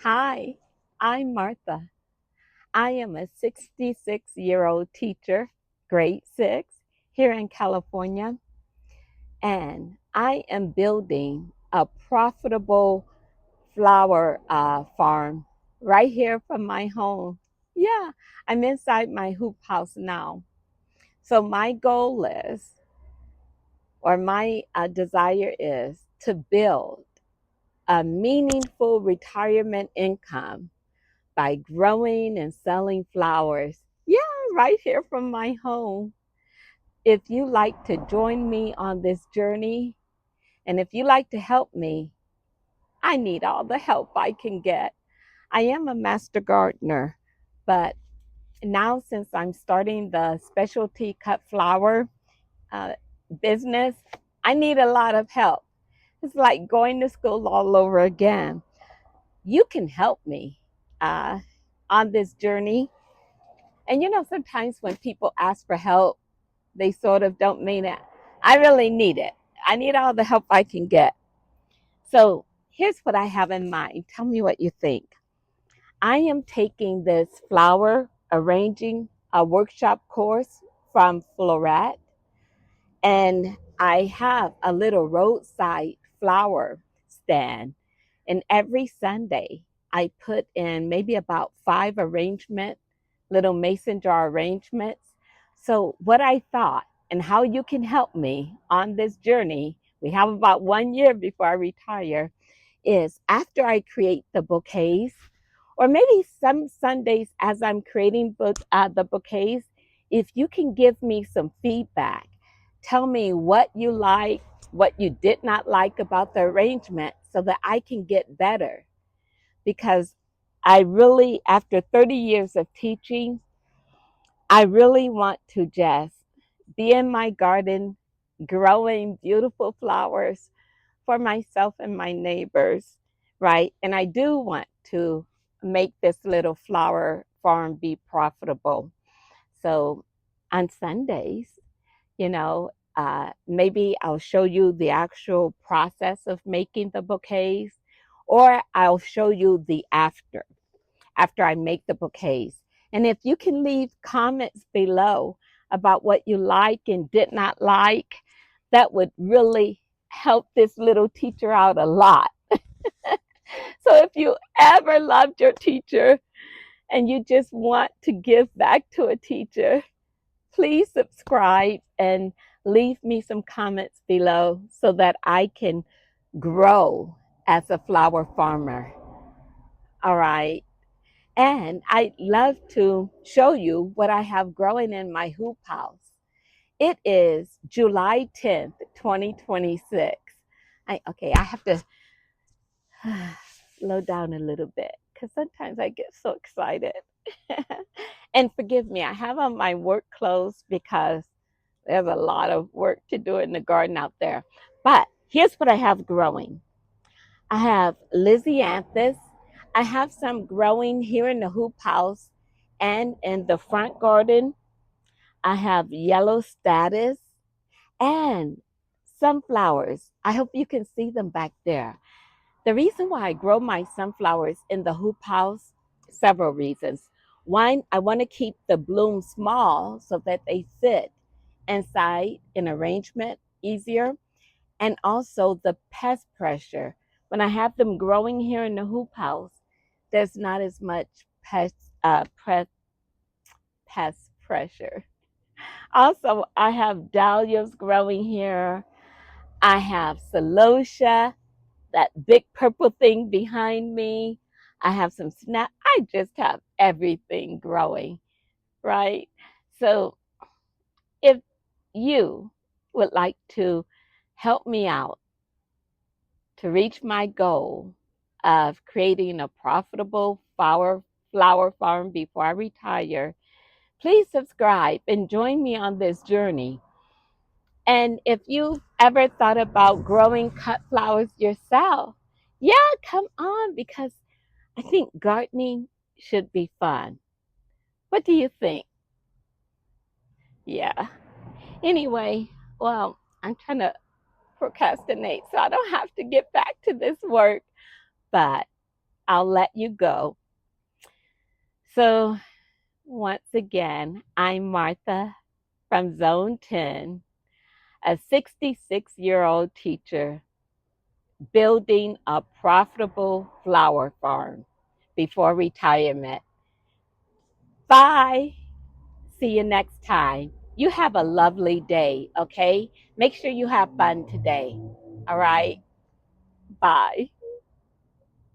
Hi, I'm Martha. I am a 66-year-old teacher, grade 6, here in California, and I am building a profitable flower farm right here from my home. Yeah, I'm inside my hoop house now. So, my goal is, or my desire is, to build a meaningful retirement income by growing and selling flowers. Yeah, right here from my home. If you like to join me on this journey, and if you like to help me, I need all the help I can get. I am a master gardener, but now since I'm starting the specialty cut flower uh, business, I need a lot of help. It's like going to school all over again. You can help me uh, on this journey. And sometimes when people ask for help, they sort of don't mean it. I really need it. I need all the help I can get. So here's what I have in mind. Tell me what you think. I am taking this flower arranging a workshop course from Floret, and I have a little roadside flower stand. And every Sunday, I put in maybe about 5 little mason jar arrangements. So, what I thought and how you can help me on this journey, we have about 1 year before I retire, is after I create the bouquets, or maybe some Sundays as I'm creating the bouquets, if you can give me some feedback, tell me what you like, what you did not like about the arrangement so that I can get better. Because I really, after 30 years of teaching, I really want to just be in my garden growing beautiful flowers for myself and my neighbors, right? And I do want to make this little flower farm be profitable. So on Sundays, maybe I'll show you the actual process of making the bouquets, or I'll show you the after I make the bouquets. And if you can leave comments below about what you like and did not like, that would really help this little teacher out a lot. So if you ever loved your teacher and you just want to give back to a teacher, please subscribe and leave me some comments below so that I can grow as a flower farmer. All right. And I'd love to show you what I have growing in my hoop house. It is July 10th, 2026. I have to slow down a little bit because sometimes I get so excited. And forgive me, I have on my work clothes because there's a lot of work to do in the garden out there. But here's what I have growing. I have lisianthus. I have some growing here in the hoop house and in the front garden. I have yellow status and sunflowers. I hope you can see them back there. The reason why I grow my sunflowers in the hoop house, several reasons. One, I want to keep the blooms small so that they sit inside in arrangement easier. And also the pest pressure. When I have them growing here in the hoop house, there's not as much pest pressure. Also, I have dahlias growing here. I have celosia, that big purple thing behind me. I have some snap. I just have everything growing, right? So if you would like to help me out to reach my goal of creating a profitable flower farm before I retire, please subscribe and join me on this journey. And if you've ever thought about growing cut flowers yourself, yeah, come on, because I think gardening should be fun. What do you think? Yeah. Anyway, well, I'm trying to procrastinate so I don't have to get back to this work. But I'll let you go. So, once again, I'm Martha from Zone 10, a 66-year-old teacher building a profitable flower farm before retirement. Bye. See you next time. You have a lovely day, okay? Make sure you have fun today. All right? Bye.